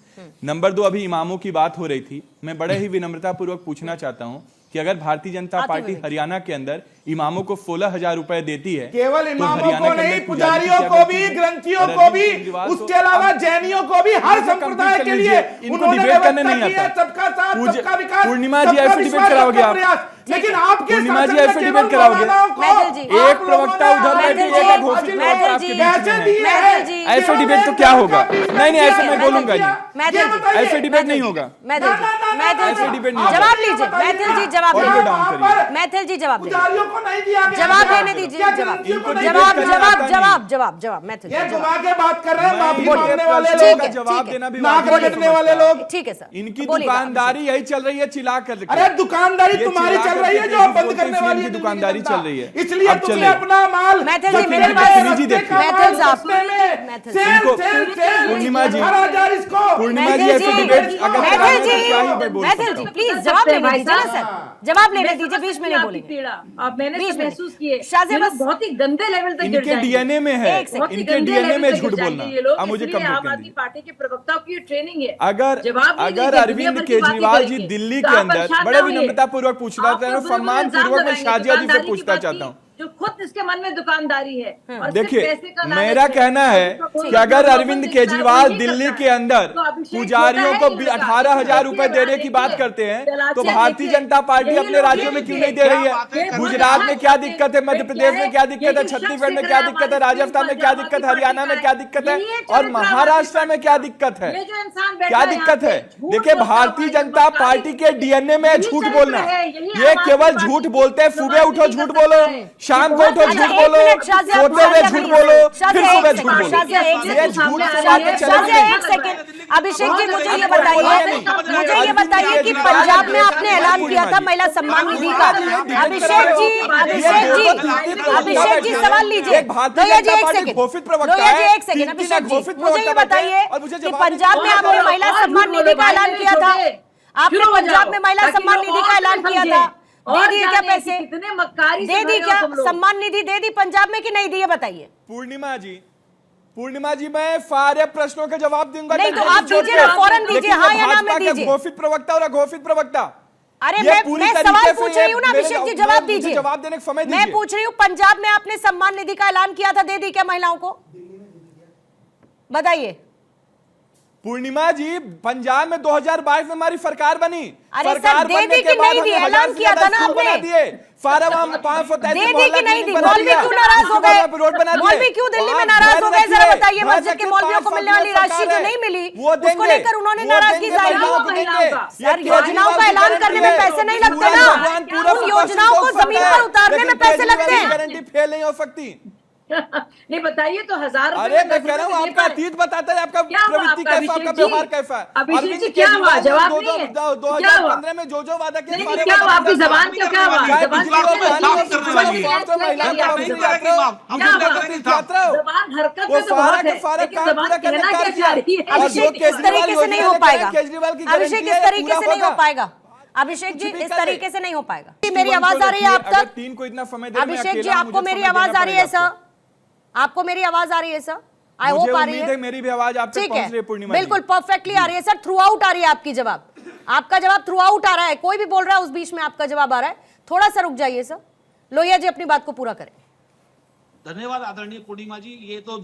नंबर 2, अभी इमामों की बात हो रही थी, मैं बड़े ही विनम्रता पूर्वक पूछना चाहता हूं कि अगर भारतीय जनता पार्टी हरियाणा के अंदर इमामों को 16,000 रुपए देती है,
केवल इमामों को नहीं, पुजारियों को भी, ग्रंथियों को भी, उसके अलावा जैनियों को भी, हर संप्रदाय के लिए
इनको डिबेट करने नहीं आता।
सबका साथ, सबका विकास,
पूर्णिमा जी ऐसे डिबेट कराओगे आप?
लेकिन आपके
पूर्णिमा जी ऐसे डिबेट कराओगे? एक प्रवक्ता उधर बैठिएगा घोषित ऐसे डिबेट तो क्या होगा? नहीं, ऐसे मैं बोलूंगा नहीं, ऐसे डिबेट नहीं होगा। ऐसे डिबेट नहीं।
जवाब लीजिए मैथिल जी, जवाब लीजिए मैथिल जी, जवाब जवाब लेने दीजिए, जवाब मैथिल जी,
के बात कर रहे हैं, माफी मांगने वाले लोग,
जवाब देना भी
नाक रगड़ने वाले लोग।
ठीक है सर,
इनकी दुकानदारी यही चल रही है, चिल्ला कर।
अरे दुकानदारी तुम्हारी चल रही है जो अब बंद करने वाली है,
दुकानदारी चल रही है,
इसलिए तुमने अपना माल
मैथिल जी मेरे पास मैथिल साहब,
पूर्णिमा जी, पूर्णिमा जी ऐसे डिबेट अगर
मैथिल जी प्लीज जवाब लेने दीजिए ना सर, जवाब लेने दीजिए, बीच में नहीं बोलेंगे।
आप मैंने महसूस किए
शाहजेब
बहुत ही गंदे लेवल तक गिर
इनके डीएनए में है, इनके डीएनए में झूठ बोलना। अब मुझे कम
आम आदमी पार्टी के प्रवक्ताओं की ट्रेनिंग है।
अगर अरविंद केजरीवाल जी दिल्ली के अंदर, बड़े विनम्रता पूर्वक पूछ रहा था, सम्मान पूर्वक मैं शाजिया जी से पूछना चाहता हूँ,
जो खुद इसके मन में दुकानदारी है।
देखिए, मेरा कहना है कि अगर अरविंद केजरीवाल दिल्ली के अंदर पुजारियों को 18,000 रुपए देने की बात करते हैं, तो भारतीय जनता पार्टी अपने राज्यों में क्यों नहीं दे रही है? गुजरात में क्या दिक्कत है, मध्य प्रदेश में क्या दिक्कत है, छत्तीसगढ़ में क्या दिक्कत है, राजस्थान में क्या दिक्कत है, हरियाणा में क्या दिक्कत है और महाराष्ट्र में क्या दिक्कत है? क्या दिक्कत है? देखिए, भारतीय जनता पार्टी के डीएनए में झूठ बोलना, ये केवल झूठ बोलते हैं। सुबह उठो झूठ बोलो, शाम को उठो झूठ बोलो, सोते हुए झूठ बोलो, फिर सुबह झूठ बोलो। ये झूठ
एक सेकंड अभिषेक जी, मुझे ये बताइए कि पंजाब में आपने ऐलान किया था महिला सम्मान निधि का। अभिषेक जी सवाल लीजिए। लोहिया जी एक सेकंड अभिषेक जी मुझे ये बताइए कि पंजाब में आपने महिला सम्मान निधि का ऐलान किया था, आपने
शुरू हो
पंजाब
जाओ,
में महिला
ताकि
सम्मान
लोग
निधि
और
का ऐलान
समझें,
किया था, दे
और
दिए क्या
जाने
पैसे?
कि कितने मक्कारी
दे
से
दी
भरे हो
क्या
तुम लोग।
सम्मान निधि? दे दी पंजाब में कि नहीं दी है, बताइए।
पूर्णिमा जी मैं सारे प्रश्नों के जवाब दूंगा।
नहीं, तो
टेंशन
आप
छोड़
दीजिए
के।
ना, फौरन दीजिए,
लेकिन ये
हाँ या ना में
भाजपा के
दीजिए।
घोषित प्रवक्ता और अघोषित प्रवक्ता।
अरे
ये
मैं
पूरी
सवाल
तरीके से
पूछ रही हूँ ना
मेरे
अभिषेक जी,
मुझे
जवाब दीजिए।
जवाब देने का समय
मैं
दीजिए।
पूछ रही हूँ पंजाब में आपने सम्मान निधि का ऐलान किया था, दे दी क्या महिलाओं को? बताइए।
पूर्णिमा जी पंजाब में 2022 में हमारी सरकार बनी।
अरे सर,
सरकार
दे
बनने
दी
के
कि
बाद
नहीं दी?
हमने
ऐलान
1000 से
किया था
ज्यादा
ना
स्कूल बना
आपने?
दिए। फारम हम 533
दे दी
मोहल्ला
कि नहीं दी?
क्लिनिक बना
मौलवी
दिया।
क्यों नाराज हो गए?
रोड बना दिए।
मौलवी क्यों दिल्ली में
आप
नाराज हो गए?
ध्यान
जरा
रखिए।
बताइए। मस्जिद के मौलवियों को मिलने वाली राशि जो नहीं मिली, उसको लेकर उन्होंने नाराजगी जाहिर की। सर, योजनाओं का ऐलान करने में पैसे नहीं लगते ना, उन योजनाओं को जमीन पर उतारने में पैसे लगते हैं।
गारंटी फेल नहीं हो सकती।
नहीं बताइए तो 1000 रुपए
अरे
में
मैं
10
कह रहा हूँ
रुपए
आपका
दे
अतीत बताता है, आपका
क्या हुआ
प्रवृत्ति
आपका
कैसा, आपका
अभिषेक जी?
व्यवहार कैसा है।
अभिषेक जी क्या हुआ? जवाब नहीं है। क्या हुआ?
2015 में जो वादा किया
नहीं,
सारे
क्या हुआ?
वादा
आपकी
करना।
जबान का क्या हुआ?
चाहे
जबान
बिजली
का
हो,
क्या
पानी
हुआ?
हो, शिक्षा हो, स्वास्थ्य हो, महिला
क्या
को
हुआ?
अपनी यात्रा हो,
क्या हुआ?
तीर्थ यात्रा हो।
जबान हरकत
वो
में तो बहुत है,
सारा
लेकिन
काम
जबान
पूरा करने
कहना
का
क्या
किया।
चाह रही है?
और जो
अभिषेक, इस तरीके से नहीं हो पाएगा।
केजरीवाल की
अभिषेक, इस तरीके से नहीं हो पाएगा। अभिषेक जी, इस तरीके से नहीं हो पाएगा। मेरी आवाज आ रही है आप तक?
3 को इतना समय दे, मैं
अभिषेक जी,
अकेला हूं,
आपको
मुझे
मेरी
समय
आवाज
देना
आ रही है
पड़ेगा
सर? आपको मेरी आवाज आ रही है सर? आई
मुझे
होप आ रही
उम्मीद है मेरी भी आवाज आप तक
ठीक
पहुंच रही है।
है,
पूर्णिमा जी
बिल्कुल परफेक्टली आ रही है सर। थ्रू आउट आ रही है आपकी जवाब, आपका जवाब थ्रू आउट आ रहा है। कोई भी बोल रहा है उस बीच में आपका जवाब आ रहा है। थोड़ा सा रुक जाइए सर, लोहिया जी अपनी बात को पूरा करें।
धन्यवाद आदरणीय पूर्णिमा जी। ये तो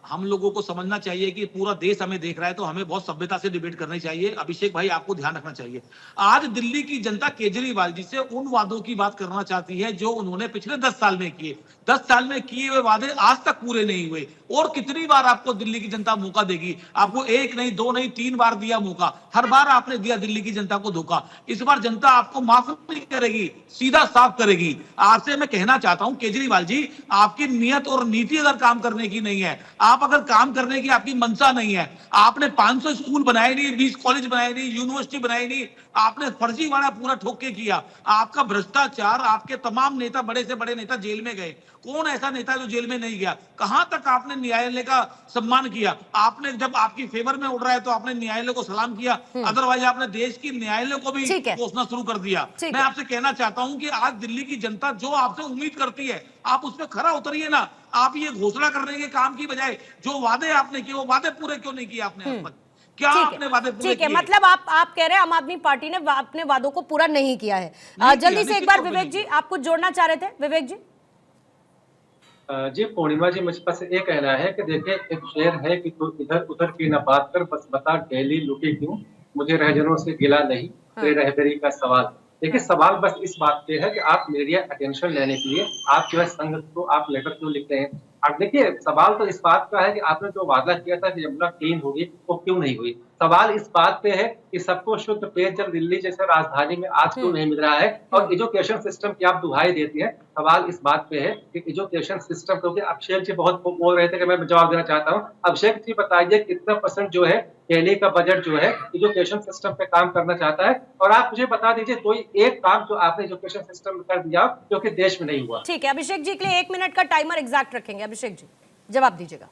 हम लोगों को समझना चाहिए कि पूरा देश हमें देख रहा है, तो हमें बहुत सभ्यता से डिबेट करनी चाहिए। अभिषेक भाई, आपको ध्यान रखना चाहिए, आज दिल्ली की जनता केजरीवाल जी से उन वादों की बात करना चाहती है जो उन्होंने पिछले 10 साल में किए। 10 साल में किए हुए वादे आज तक पूरे नहीं हुए। और कितनी बार आपको दिल्ली की जनता मौका देगी? आपको 1 नहीं 2 नहीं 3 बार दिया मौका, हर बार आपने दिया दिल्ली की जनता को धोखा। इस बार जनता आपको माफ नहीं करेगी, सीधा साफ करेगी। आपसे मैं कहना चाहता हूं केजरीवाल जी, आपकी नियत और नीति अगर काम करने की नहीं है, आप अगर काम करने की आपकी मंशा नहीं है, आपने 500 स्कूल बनाए नहीं, 20 कॉलेज बनाए नहीं, यूनिवर्सिटी बनाई नहीं, आपने फर्जीवाड़ा पूरा ठोक के किया, आपका भ्रष्टाचार, आपके तमाम नेता, बड़े से बड़े नेता जेल में गए। कौन ऐसा नेता जो जेल में नहीं गया? कहां तक आपने न्यायालय का सम्मान किया? आपने जब आपकी फेवर में उड़ रहा है तो आपने न्यायालय को सलाम किया, अदरवाइज आपने देश की न्यायालय को भी कोसना शुरू कर दिया। मैं आपसे कहना चाहता हूं कि आज दिल्ली की जनता जो आपसे उम्मीद करती है, आप उसमें खरा उतरिए ना। आप ये घोषणा करने के काम की बजाय जो वादे आपने किए, वो वादे पूरे क्यों नहीं किए आपने आज तक? क्या आपने वादे पूरे
ठीक है,
किए?
मतलब आप कह रहे हैं आम आदमी पार्टी ने अपने वादों को पूरा नहीं किया है। जल्दी से एक बार विवेक जी, आप कुछ जोड़ना चाह रहे थे विवेक जी?
जी पूर्णिमा जी, मुझ पास ये कहना है कि देखिए, एक शेर है कि तू इधर उधर की न बात कर, बस बता डेली लुटी क्यों, मुझे रहजनों से गिला नहीं, तेरे रहबरी का सवाल। देखिए, सवाल बस इस बात पे है कि आप मीडिया अटेंशन लेने के लिए आप जो है संघ को आप लेटर क्यों लिखते हैं। अब देखिए, सवाल तो इस बात का है कि आपने जो वादा किया था कि यमुना क्लीन होगी, वो क्यों नहीं हुई। सवाल इस बात पे है कि सबको शुद्ध पेयजल दिल्ली जैसे राजधानी में आज क्यों नहीं मिल रहा है, और एजुकेशन सिस्टम की आप दुहाई देती है। सवाल इस बात पे है कि एजुकेशन सिस्टम, क्योंकि अभिषेक जी बहुत बोल रहे थे कि मैं जवाब देना चाहता हूँ। अभिषेक जी बताइए, कितना % जो है दिल्ली का बजट जो है एजुकेशन सिस्टम पे काम करना चाहता है, और आप मुझे बता दीजिए कोई एक काम जो आपने एजुकेशन सिस्टम में कर दिया जो कि देश में नहीं हुआ।
ठीक है, अभिषेक जी के लिए 1 मिनट का टाइमर एग्जैक्ट रखेंगे। अभिषेक जी जवाब दीजिएगा।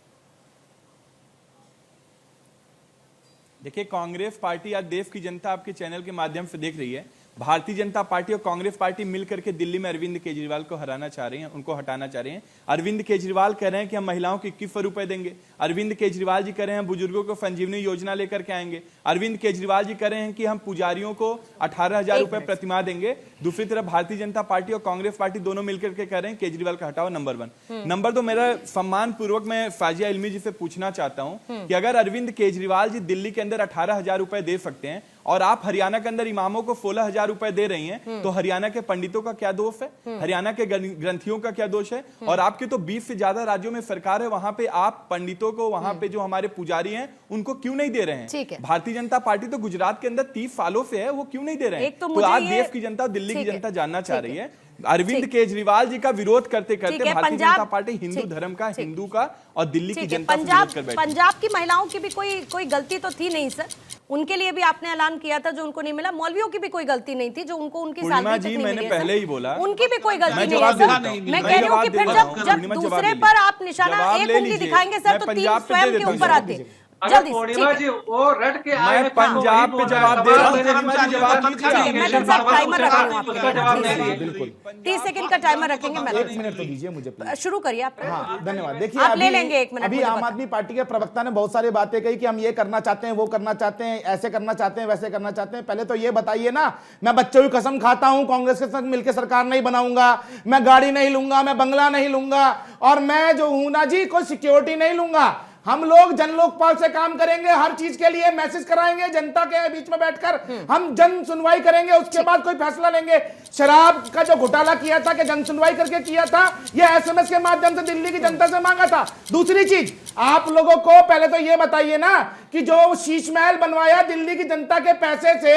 देखिए, कांग्रेस पार्टी आज देश की जनता आपके चैनल के माध्यम से देख रही है। भारतीय जनता पार्टी और कांग्रेस पार्टी मिलकर के दिल्ली में अरविंद केजरीवाल को हराना चाह रहे हैं, उनको हटाना चाह रहे हैं। अरविंद केजरीवाल कह रहे हैं कि हम महिलाओं को 2100 रुपए देंगे। अरविंद केजरीवाल जी कह रहे हैं बुजुर्गों को संजीवनी योजना लेकर के आएंगे। अरविंद केजरीवाल जी कह रहे हैं कि हम पुजारियों को 18,000 रुपए प्रतिमाह देंगे। दूसरी तरफ भारतीय जनता पार्टी और कांग्रेस पार्टी दोनों मिलकर के कह रहे हैं केजरीवाल का हटाओ, नंबर 1। नंबर 2, मेरा सम्मान पूर्वक मैं फाजिया इल्मी जी से पूछना चाहता हूं कि अगर अरविंद केजरीवाल जी दिल्ली के अंदर 18,000 रुपए दे सकते हैं और आप हरियाणा के अंदर इमामों को 16,000 रुपए दे रही हैं, तो हरियाणा के पंडितों का क्या दोष है? हरियाणा के ग्रंथियों का क्या दोष है? और आपके तो 20 से ज्यादा राज्यों में सरकार है, वहां पे आप पंडितों को, वहां पे जो हमारे पुजारी हैं उनको क्यों नहीं दे रहे हैं? भारतीय जनता पार्टी तो गुजरात के अंदर 30 सालों से है, वो क्यों नहीं दे रहे हैं? तो आज देश की जनता, दिल्ली की जनता जानना चाह रही है। अरविंद केजरीवाल जी का विरोध करते करते भारतीय जनता पार्टी हिंदू धर्म का, हिंदू का और दिल्ली की जनता से विरोध कर बैठी।
पंजाब की महिलाओं की भी कोई गलती तो थी नहीं सर, उनके लिए भी आपने ऐलान किया था जो उनको नहीं मिला। मौलवियों की भी कोई गलती नहीं थी जो उनको उनकी सैलरी तक नहीं मिली।
मैंने पहले ही बोला
उनकी भी कोई गलती नहीं है सर। मैं कह रही हूँ कि फिर जब दूसरे पर आप निशाना एक उंगली दिखाएंगे सर, तो 3 स्वयं के ऊपर आते।
अगर
जल्दी से,
पूर्णिमा
ठीक
जी
है।
वो रट के आए
मैं
हैं,
पंजाब पे जवाब दे रहा हूं, पूर्णिमा जी जवाब
ठीक है, मैथल साहब टाइमर रख रही हूँ आपके लिए,
जवाब
ना,
दे
30
दीजिए।
बिल्कुल
30 सेकंड का टाइमर रखेंगे
एक
मैथल
मिनट तो दीजिए मुझे प्लीज।
शुरू करिए आप।
हाँ धन्यवाद। देखिए
आप ले लेंगे एक मिनट,
अभी
मुझे
आम
पता।
आदमी पार्टी के प्रवक्ता ने बहुत सारी बातें कही कि हम ये करना चाहते हैं, वो करना चाहते हैं, ऐसे करना चाहते हैं, वैसे करना चाहते हैं। पहले तो ये बताइए ना, मैं बच्चों की कसम खाता हूं कांग्रेस के साथ मिलकर सरकार नहीं बनाऊंगा, मैं गाड़ी नहीं लूंगा, मैं बंगला नहीं लूंगा, और मैं जो हूं ना जी कोई सिक्योरिटी नहीं लूंगा। हम लोग जन लोकपाल से काम करेंगे, हर चीज के लिए मैसेज कराएंगे, जनता के बीच में बैठकर हम जन सुनवाई करेंगे, उसके बाद कोई फैसला लेंगे। शराब का जो घोटाला किया था कि जन सुनवाई करके किया था, यह एसएमएस के माध्यम से दिल्ली की जनता से मांगा था। दूसरी चीज, आप लोगों को पहले तो यह बताइए ना कि जो शीश महल बनवाया दिल्ली की जनता के पैसे से,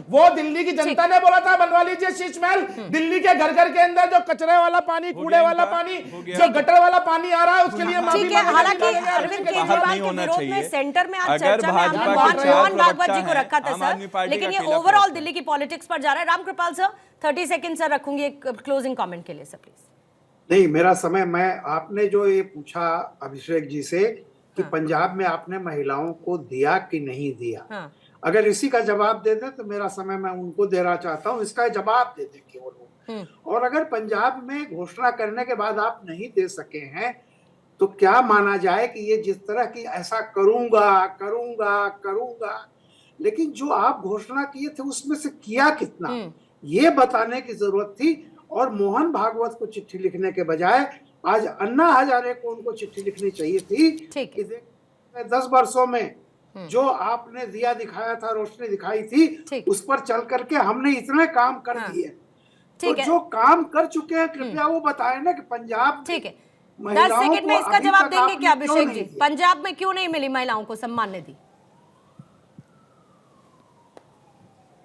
वो दिल्ली की जनता ने बोला था बनवा लीजिए शीश महल। दिल्ली के घर घर के अंदर जो कचरे वाला पानी, कूड़े वाला पानी, जो गटर वाला पानी आ रहा है, उसके लिए माफी
ठीक है,
मांगने
हालांकि
निकालेंगे।
अरविंद
बाहर
केजरीवाल
नहीं
के
होना
विरोध में
चाहिए।
सेंटर में आज
अगर
चर्चा में
भाजपा
हमने
के चार
मोहन भागवत जी
प्रवक्ता
को रखा था
हैं, आम आदमी
सर,
पार्टी
लेकिन
का
ये
अकेला
ओवरऑल
प्रवक्ता
दिल्ली की पॉलिटिक्स पर जा रहा है। रामकृपाल सर 30 सेकंड सर रखूंगी एक क्लोजिंग कमेंट के लिए सर प्लीज।
नहीं, मेरा समय, मैं आपने जो ये पूछा अभिषेक जी से कि पंजाब में आपने महिलाओं को दिया कि नहीं दिया,
हाँ।
अगर इसी का जवाब दे दे तो मेरा समय मैं उनको देना चाहता हूँ, इसका जवाब दे दे केवल वो। और अगर पंजाब में घोषणा करने के बाद आप नहीं दे सके हैं तो क्या माना जाए कि ये जिस तरह की ऐसा करूंगा करूंगा करूंगा, लेकिन जो आप घोषणा किए थे उसमें से किया कितना, ये बताने की जरूरत थी। और मोहन भागवत को चिट्ठी लिखने के बजाय आज अन्ना हजारे को उनको चिट्ठी लिखनी चाहिए थी कि 10 वर्षों में जो आपने दिया दिखाया था, रोशनी दिखाई थी, उस पर चल करके हमने इतने काम कर दिए। तो जो काम कर चुके हैं कृपया वो बताएं ना कि पंजाब,
ठीक है, 10 सेकंड में इसका जवाब देंगे क्या अभिषेक जी? पंजाब में क्यों नहीं मिली महिलाओं को सम्मान निधि?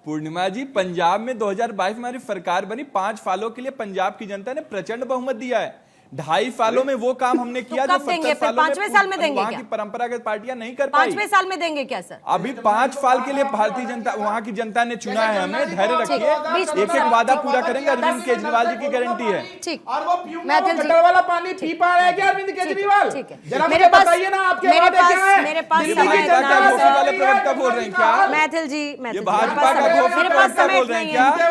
पूर्णिमा जी, पंजाब में 2022 में हमारी सरकार बनी, 5 सालों के लिए पंजाब की जनता ने प्रचंड बहुमत दिया है। 2.5 सालों में वो काम हमने किया जो 70 सालों में
5वें साल में देंगे
वहां
क्या?
की परंपरागत पार्टियां नहीं कर पाई।
5वें साल में देंगे क्या सर?
अभी 5 साल के लिए भारतीय जनता, वहां की जनता ने चुना है हमें। धैर्य रखिए, एक एक वादा पूरा करेंगे। अरविंद केजरीवाल जी की गारंटी है।
ठीक,
और वो पीऊंगा,
मैथिल
वो
जी।
गटर वाला पानी पी पा रहे हैं क्या अरविंद केजरीवाल?
ठीक है,
जरा
मेरे
मुझे
पास-
बताइए ना आपके
मेरे
वादे
पास-
क्या हैं?
मेरे पास
दिल्ली
समय
की
इतना
जनता
है,
को
सर।
वाले प्रवक्ता बोल रहे हैं क्या?
मैथिल जी,
ये भाजपा का घोषित
मेरे पास
प्रवक्ता
समय
बोल रहे हैं
नहीं है।
क्या?